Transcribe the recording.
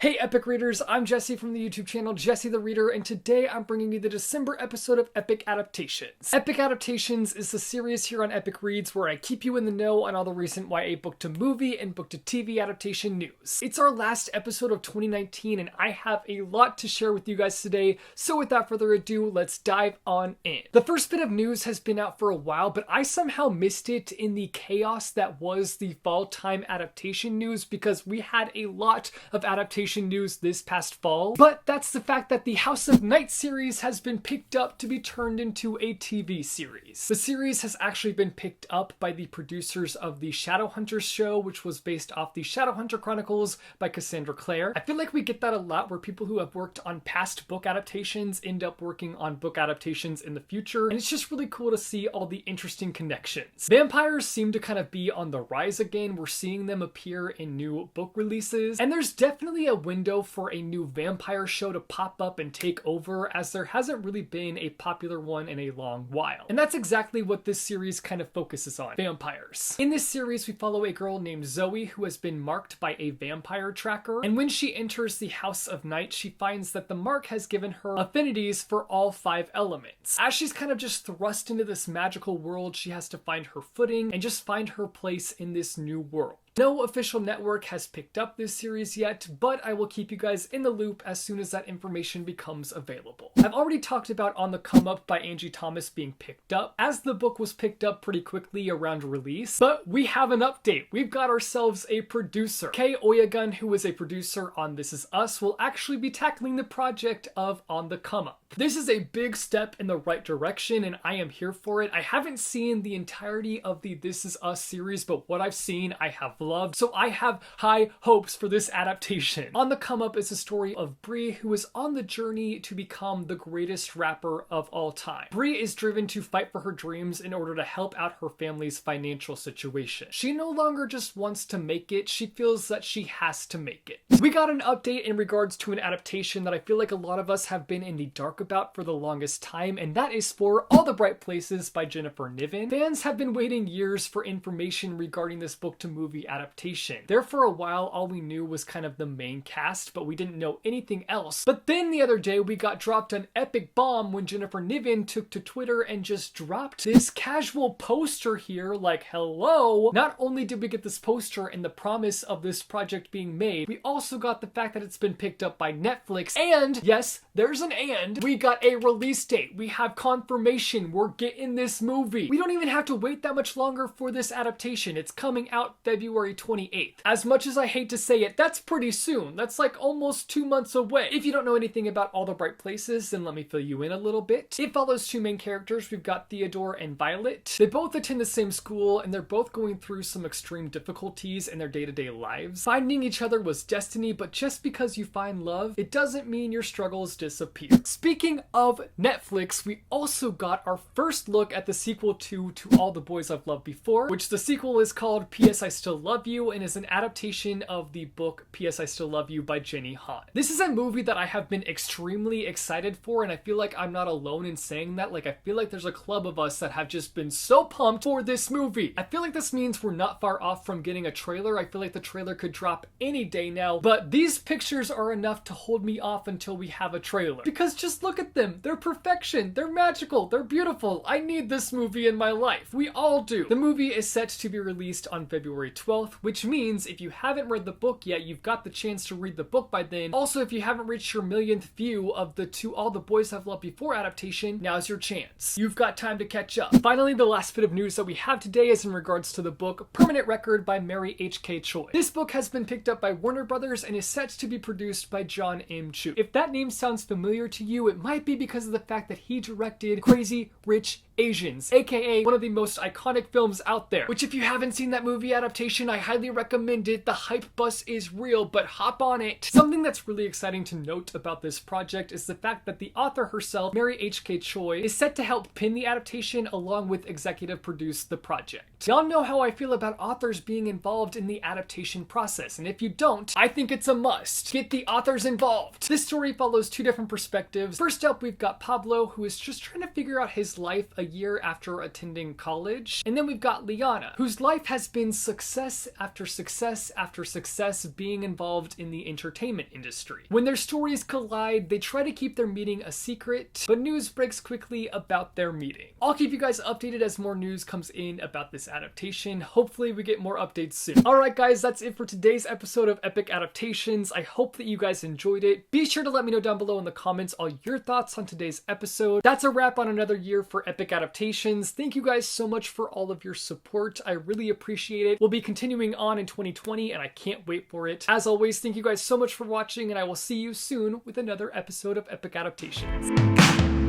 Hey Epic Readers, I'm Jesse from the YouTube channel Jesse the Reader, and today I'm bringing you the December episode of Epic Adaptations. Epic Adaptations is the series here on Epic Reads where I keep you in the know on all the recent YA book-to-movie and book-to-TV adaptation news. It's our last episode of 2019 and I have a lot to share with you guys today, so without further ado, let's dive on in. The first bit of news has been out for a while, but I somehow missed it in the chaos that was the fall time adaptation news because we had a lot of adaptation news this past fall, but that's the fact that the House of Night series has been picked up to be turned into a TV series. The series has actually been picked up by the producers of the Shadowhunters show, which was based off the Shadowhunter Chronicles by Cassandra Clare. I feel like we get that a lot where people who have worked on past book adaptations end up working on book adaptations in the future, and it's just really cool to see all the interesting connections. Vampires seem to kind of be on the rise again. We're seeing them appear in new book releases, and there's definitely a window for a new vampire show to pop up and take over, as there hasn't really been a popular one in a long while. And that's exactly what this series kind of focuses on: vampires. In this series, we follow a girl named Zoe who has been marked by a vampire tracker, and when she enters the House of Night, she finds that the mark has given her affinities for all 5 elements. As she's kind of just thrust into this magical world, she has to find her footing and just find her place in this new world. No official network has picked up this series yet, but I will keep you guys in the loop as soon as that information becomes available. I've already talked about On the Come Up by Angie Thomas being picked up, as the book was picked up pretty quickly around release, but we have an update. We've got ourselves a producer. Kei Oyagun, who is a producer on This Is Us, will actually be tackling the project of On the Come Up. This is a big step in the right direction, and I am here for it. I haven't seen the entirety of the This Is Us series, but what I've seen, I have loved, so I have high hopes for this adaptation. On the Come Up is a story of Bree, who is on the journey to become the greatest rapper of all time. Bree is driven to fight for her dreams in order to help out her family's financial situation. She no longer just wants to make it, she feels that she has to make it. We got an update in regards to an adaptation that I feel like a lot of us have been in the dark about for the longest time, and that is for All the Bright Places by Jennifer Niven. Fans have been waiting years for information regarding this book-to-movie adaptation. There for a while, all we knew was kind of the main cast, but we didn't know anything else. But then the other day, we got dropped an epic bomb when Jennifer Niven took to Twitter and just dropped this casual poster here, like, hello! Not only did we get this poster and the promise of this project being made, we also got the fact that it's been picked up by Netflix, and, yes, there's an and, we got a release date. We have confirmation. We're getting this movie. We don't even have to wait that much longer for this adaptation. It's coming out February 28th. As much as I hate to say it, that's pretty soon. That's like almost 2 months away. If you don't know anything about All the Bright Places, then let me fill you in a little bit. It follows 2 main characters. We've got Theodore and Violet. They both attend the same school, and they're both going through some extreme difficulties in their day-to-day lives. Finding each other was destiny, but just because you find love, it doesn't mean your struggles disappear. Speaking of Netflix, we also got our first look at the sequel to All the Boys I've Loved Before, which the sequel is called P.S. I Still Love You, and is an adaptation of the book P.S. I Still Love You by Jenny Han. This is a movie that I have been extremely excited for, and I feel like I'm not alone in saying that. Like, I feel like there's a club of us that have just been so pumped for this movie. I feel like this means we're not far off from getting a trailer. I feel like the trailer could drop any day now, but these pictures are enough to hold me off until we have a trailer. Because just look at them. They're perfection. They're magical. They're beautiful. I need this movie in my life. We all do. The movie is set to be released on February 12th, which means if you haven't read the book yet, you've got the chance to read the book by then. Also, if you haven't reached your millionth view of the To All the Boys I've Loved Before adaptation, now's your chance. You've got time to catch up. Finally, the last bit of news that we have today is in regards to the book Permanent Record by Mary H.K. Choi. This book has been picked up by Warner Brothers and is set to be produced by John M. Chu. If that name sounds familiar to you, it might be because of the fact that he directed Crazy Rich Asians, aka one of the most iconic films out there, which if you haven't seen that movie adaptation, I highly recommend it. The hype bus is real, but hop on it. Something that's really exciting to note about this project is the fact that the author herself, Mary H.K. Choi, is set to help pin the adaptation along with executive produce the project. Y'all know how I feel about authors being involved in the adaptation process, and if you don't, I think it's a must. Get the authors involved. This story follows 2 different perspectives. First up, we've got Pablo, who is just trying to figure out his life a year after attending college. And then we've got Liana, whose life has been success after success after success being involved in the entertainment industry. When their stories collide, they try to keep their meeting a secret, but news breaks quickly about their meeting. I'll keep you guys updated as more news comes in about this adaptation. Hopefully we get more updates soon. Alright guys, that's it for today's episode of Epic Adaptations. I hope that you guys enjoyed it. Be sure to let me know down below in the comments all your thoughts on today's episode. That's a wrap on another year for Epic Adaptations. Thank you guys so much for all of your support. I really appreciate it. We'll be continuing on in 2020 and I can't wait for it. As always, thank you guys so much for watching and I will see you soon with another episode of Epic Adaptations.